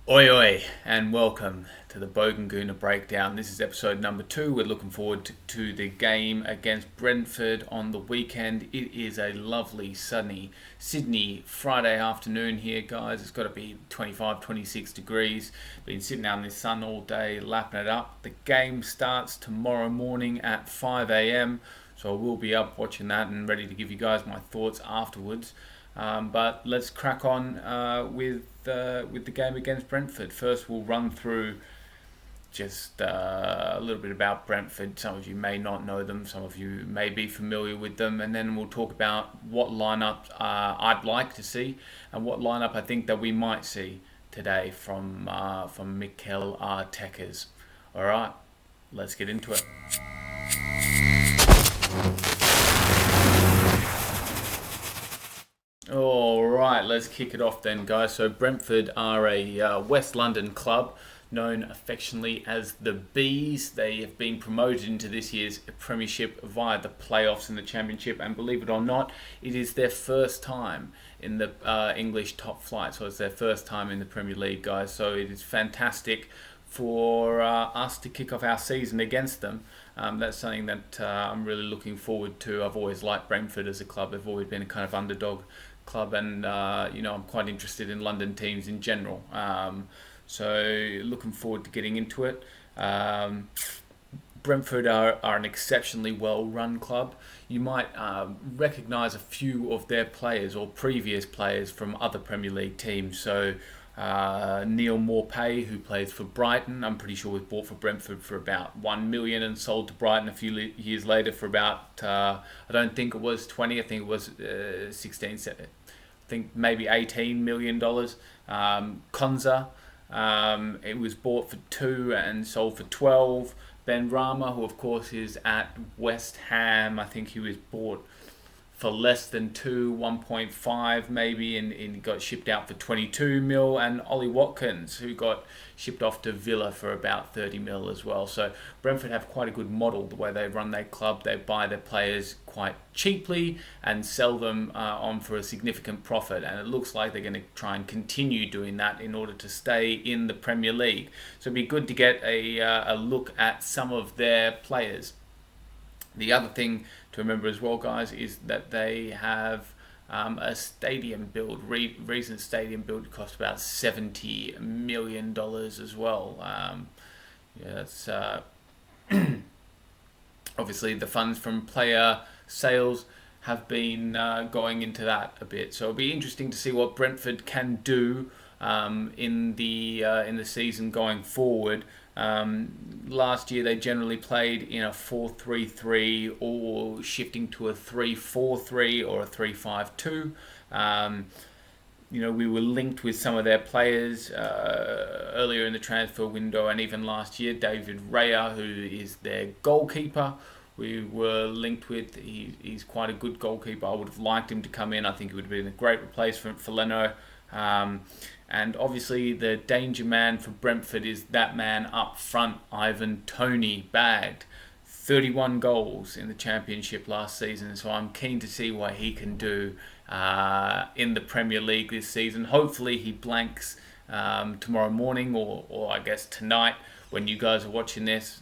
Oi oi, and welcome to the Bogan Gooner breakdown. This is episode number 2. We're looking forward to the game against Brentford on the weekend. It is a lovely sunny Sydney Friday afternoon here, guys. It's got to be 25, 26 degrees. Been sitting out in the sun all day, lapping it up. The game starts tomorrow morning at 5 a.m. So I will be up watching that and ready to give you guys my thoughts afterwards. But let's crack on with the game against Brentford. First, we'll run through just a little bit about Brentford. Some of you may not know them, some of you may be familiar with them, and then we'll talk about what lineup I'd like to see and what lineup I think that we might see today from Mikel Arteta's. All right, let's get into it. Alright, let's kick it off then, guys. So Brentford are a West London club known affectionately as the Bees. They have been promoted into this year's Premiership via the playoffs in the Championship, and believe it or not, it is their first time in the English top flight. So it's their first time in the Premier League, guys. So it is fantastic for us to kick off our season against them. That's something that I'm really looking forward to. I've always liked Brentford as a club. They've always been a kind of underdog club, and I'm quite interested in London teams in general. So looking forward to getting into it. Brentford are an exceptionally well-run club. You might recognise a few of their players or previous players from other Premier League teams. So Neil Maupay, who plays for Brighton, I'm pretty sure was bought for Brentford for about 1 million and sold to Brighton a few years later for about, I don't think it was 20, I think it was 16, I think maybe $18 million. Konza, it was bought for 2 and sold for 12. Ben Rama, who of course is at West Ham, I think he was bought for less than 1.5 maybe, and got shipped out for 22 mil, and Ollie Watkins, who got shipped off to Villa for about 30 mil as well. So Brentford have quite a good model the way they run their club. They buy their players quite cheaply and sell them on for a significant profit, and it looks like they're going to try and continue doing that in order to stay in the Premier League. So it'd be good to get a look at some of their players. The other thing to remember as well, guys, is that they have a stadium build. Recent stadium build cost about $70 million as well. That's obviously the funds from player sales have been going into that a bit. So it'll be interesting to see what Brentford can do in the season going forward. Last year they generally played in a 4-3-3 or shifting to a 3-4-3 or a 3-5-2. We were linked with some of their players earlier in the transfer window, and even last year, David Raya, who is their goalkeeper, we were linked with. He's quite a good goalkeeper. I would have liked him to come in. I think he would have been a great replacement for Leno. And obviously the danger man for Brentford is that man up front, Ivan Toney, bagged 31 goals in the Championship last season. So I'm keen to see what he can do in the Premier League this season. Hopefully he blanks tomorrow morning or I guess tonight when you guys are watching this.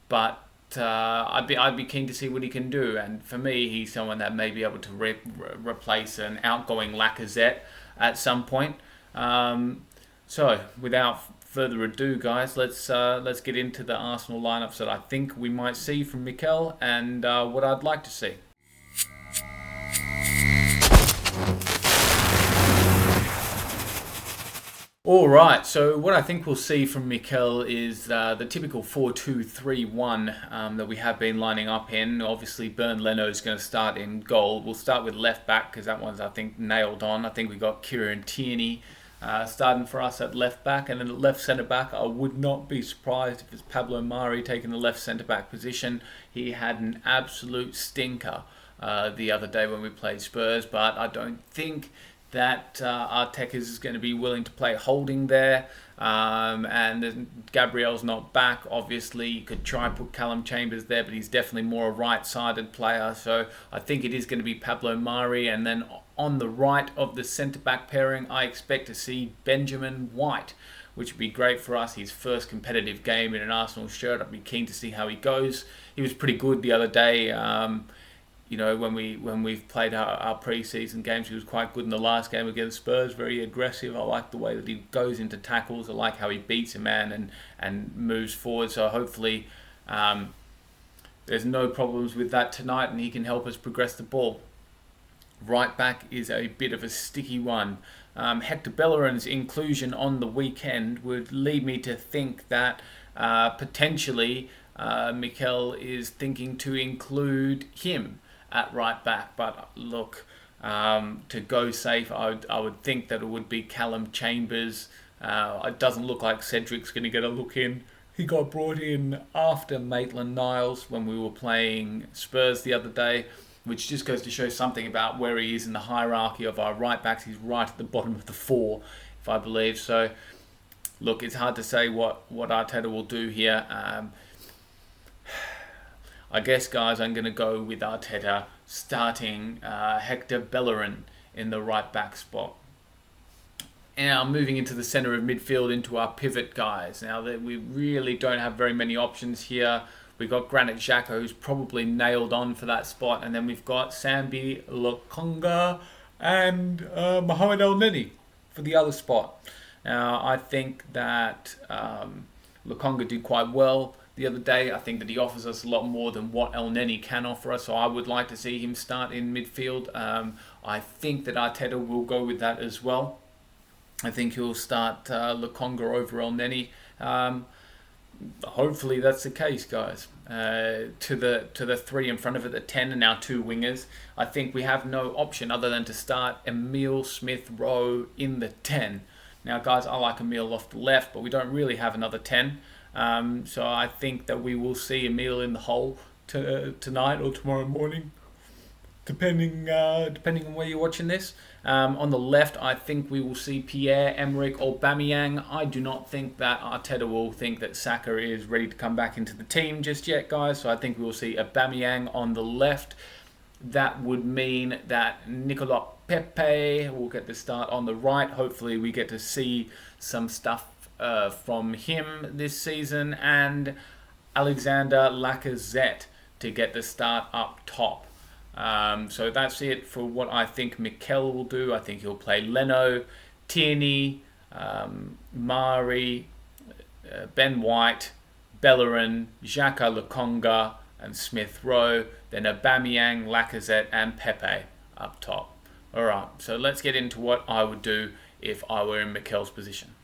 But I'd be keen to see what he can do. And for me, he's someone that may be able to replace an outgoing Lacazette at some point. So without further ado, guys, let's get into the Arsenal lineups that I think we might see from Mikel and what I'd like to see. Alright, so what I think we'll see from Mikel is the typical 4-2-3-1 that we have been lining up in. Obviously, Bernd Leno is going to start in goal. We'll start with left back because that one's, I think, nailed on. I think we got Kieran Tierney starting for us at left back, and then at left centre back, I would not be surprised if it's Pablo Mari taking the left centre back position. He had an absolute stinker the other day when we played Spurs, but I don't think that Arteta is going to be willing to play holding there, and Gabriel's not back. Obviously, you could try and put Callum Chambers there, but he's definitely more a right-sided player. So I think it is going to be Pablo Mari, and then On the right of the centre-back pairing, I expect to see Benjamin White, which would be great for us. His first competitive game in an Arsenal shirt. I'd be keen to see how he goes. He was pretty good the other day. When we've played our pre-season games, he was quite good in the last game against Spurs. Very aggressive. I like the way that he goes into tackles. I like how he beats a man and moves forward. So hopefully there's no problems with that tonight, and he can help us progress the ball. Right back is a bit of a sticky one. Hector Bellerin's inclusion on the weekend would lead me to think that potentially Mikel is thinking to include him at right back. But look, to go safe, I would think that it would be Callum Chambers. It doesn't look like Cedric's going to get a look in. He got brought in after Maitland-Niles when we were playing Spurs the other day, which just goes to show something about where he is in the hierarchy of our right backs. He's right at the bottom of the four, if I believe. So, look, it's hard to say what Arteta will do here. I guess, guys, I'm going to go with Arteta starting Hector Bellerin in the right back spot. Now, moving into the centre of midfield, into our pivot guys. Now, we really don't have very many options here. We've got Granit Xhaka, who's probably nailed on for that spot. And then we've got Sambi Lokonga and Mohamed El Neni for the other spot. Now, I think that Lokonga did quite well the other day. I think that he offers us a lot more than what El Neni can offer us. So I would like to see him start in midfield. I think that Arteta will go with that as well. I think he'll start Lokonga over El Neni. Hopefully that's the case, guys. To the three in front of it, the 10 and our two wingers. I think we have no option other than to start Emile Smith-Rowe in the 10. Now, guys, I like Emile off the left, but we don't really have another 10. So I think that we will see Emile in the hole tonight or tomorrow morning, depending on where you're watching this. On the left, I think we will see Pierre-Emerick Aubameyang. I do not think that Arteta will think that Saka is ready to come back into the team just yet, guys. So I think we will see Aubameyang on the left. That would mean that Nicolas Pepe will get the start on the right. Hopefully we get to see some stuff from him this season. And Alexander Lacazette to get the start up top. So that's it for what I think Mikel will do. I think he'll play Leno, Tierney, Mari, Ben White, Bellerin, Xhaka, Lokonga and Smith-Rowe. Then Aubameyang, Lacazette and Pepe up top. Alright, so let's get into what I would do if I were in Mikel's position.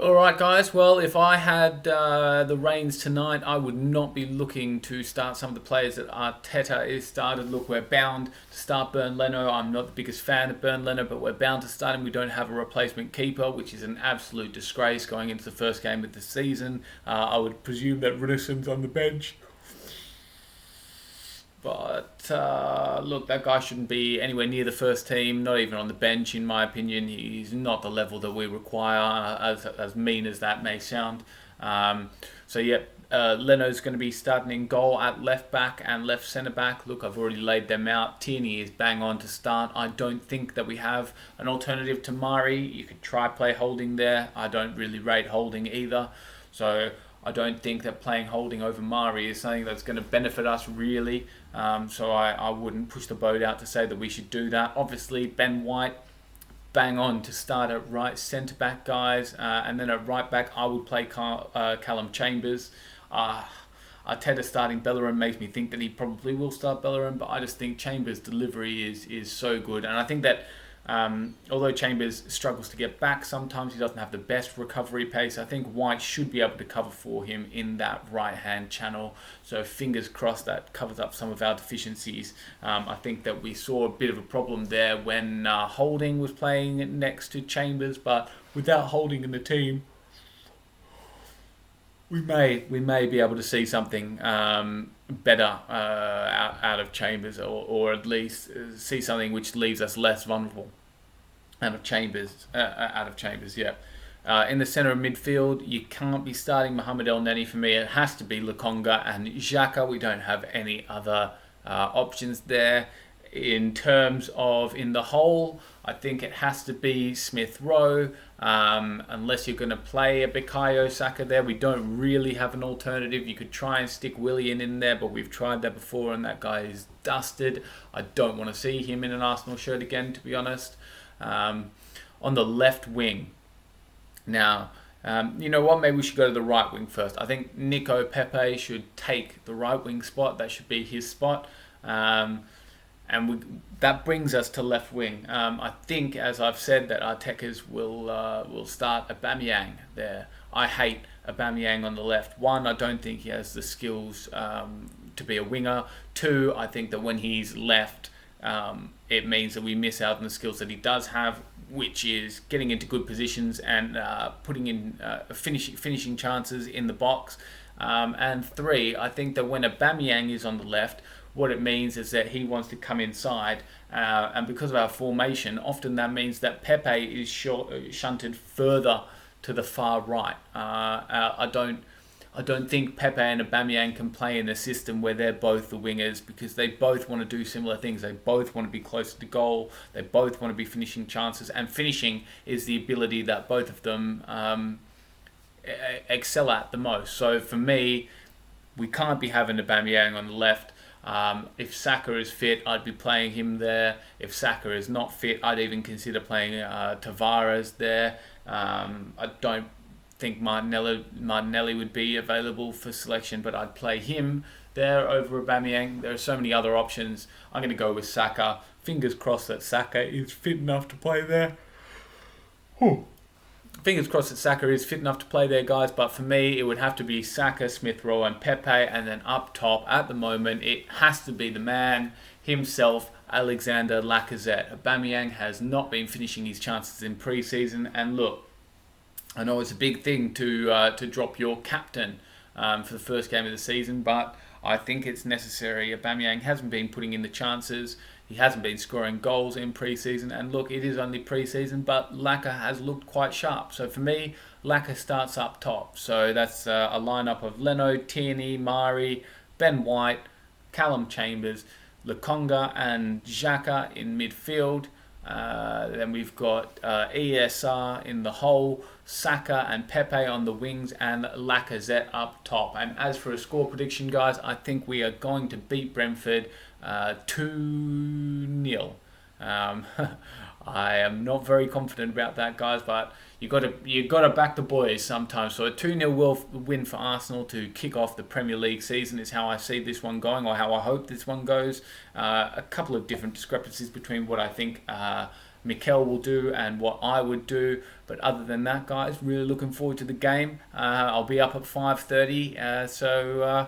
Alright guys, well if I had the reins tonight, I would not be looking to start some of the players that Arteta is started. Look, we're bound to start Bernd Leno. I'm not the biggest fan of Bernd Leno, but we're bound to start him. We don't have a replacement keeper, which is an absolute disgrace going into the first game of the season. I would presume that Ridderson's on the bench. But look, that guy shouldn't be anywhere near the first team, not even on the bench, in my opinion. He's not the level that we require, as mean as that may sound. Leno's going to be starting in goal at left back and left centre back. Look, I've already laid them out. Tierney is bang on to start. I don't think that we have an alternative to Mari. You could try play Holding there. I don't really rate Holding either. So I don't think that playing Holding over Mari is something that's going to benefit us really. So I wouldn't push the boat out to say that we should do that. Obviously, Ben White, bang on to start at right centre-back, guys. And then at right-back, I would play Callum Chambers. Arteta starting Bellerin makes me think that he probably will start Bellerin, but I just think Chambers' delivery is so good. And I think that although Chambers struggles to get back, sometimes he doesn't have the best recovery pace. I think White should be able to cover for him in that right-hand channel. So fingers crossed that covers up some of our deficiencies. I think that we saw a bit of a problem there when Holding was playing next to Chambers, but without Holding in the team, we may be able to see something better out of Chambers, or at least see something which leaves us less vulnerable out of Chambers. Yeah. In the centre of midfield, you can't be starting Mohamed El Neni for me. It has to be Lokonga and Xhaka. We don't have any other options there. In terms of in the hole, I think it has to be Smith Rowe. Unless you're going to play a Bukayo Saka there, we don't really have an alternative. You could try and stick Willian in there, but we've tried that before and that guy is dusted. I don't want to see him in an Arsenal shirt again, to be honest. On the left wing, now, you know what? Maybe we should go to the right wing first. I think Nico Pepe should take the right wing spot. That should be his spot. That brings us to left wing. I think, as I've said, that Arteta's will start Aubameyang there. I hate Aubameyang on the left. One, I don't think he has the skills to be a winger. Two, I think that when he's left, it means that we miss out on the skills that he does have, which is getting into good positions and putting in finishing chances in the box. And three, I think that when Aubameyang is on the left, what it means is that he wants to come inside, and because of our formation, often that means that Pepe is shunted further to the far right. I don't think Pepe and Aubameyang can play in a system where they're both the wingers, because they both want to do similar things. They both want to be closer to goal. They both want to be finishing chances, and finishing is the ability that both of them excel at the most. So for me, we can't be having Aubameyang on the left. If Saka is fit, I'd be playing him there. If Saka is not fit, I'd even consider playing Tavares there. I don't think Martinelli would be available for selection, but I'd play him there over Aubameyang. There are so many other options. I'm going to go with Saka. Fingers crossed that Saka is fit enough to play there. Fingers crossed that Saka is fit enough to play there, guys. But for me, it would have to be Saka, Smith Rowe and Pepe. And then up top, at the moment, it has to be the man himself, Alexander Lacazette. Aubameyang has not been finishing his chances in pre-season. And look, I know it's a big thing to drop your captain for the first game of the season, but I think it's necessary. Aubameyang hasn't been putting in the chances. He hasn't been scoring goals in pre-season. And look, it is only pre-season, but Laka has looked quite sharp. So for me, Laka starts up top. So that's a lineup of Leno, Tierney, Mari, Ben White, Callum Chambers, Lokonga and Xhaka in midfield. Then we've got ESR in the hole, Saka and Pepe on the wings, and Lacazette up top. And as for a score prediction, guys, I think we are going to beat Brentford 2-0. I am not very confident about that, guys, but you got to back the boys sometimes. So a 2-0 win for Arsenal to kick off the Premier League season is how I see this one going, or how I hope this one goes. A couple of different discrepancies between what I think Mikel will do and what I would do, but other than that, guys, really looking forward to the game. I'll be up at 5:30, so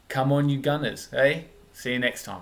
come on, you Gunners, eh? See you next time.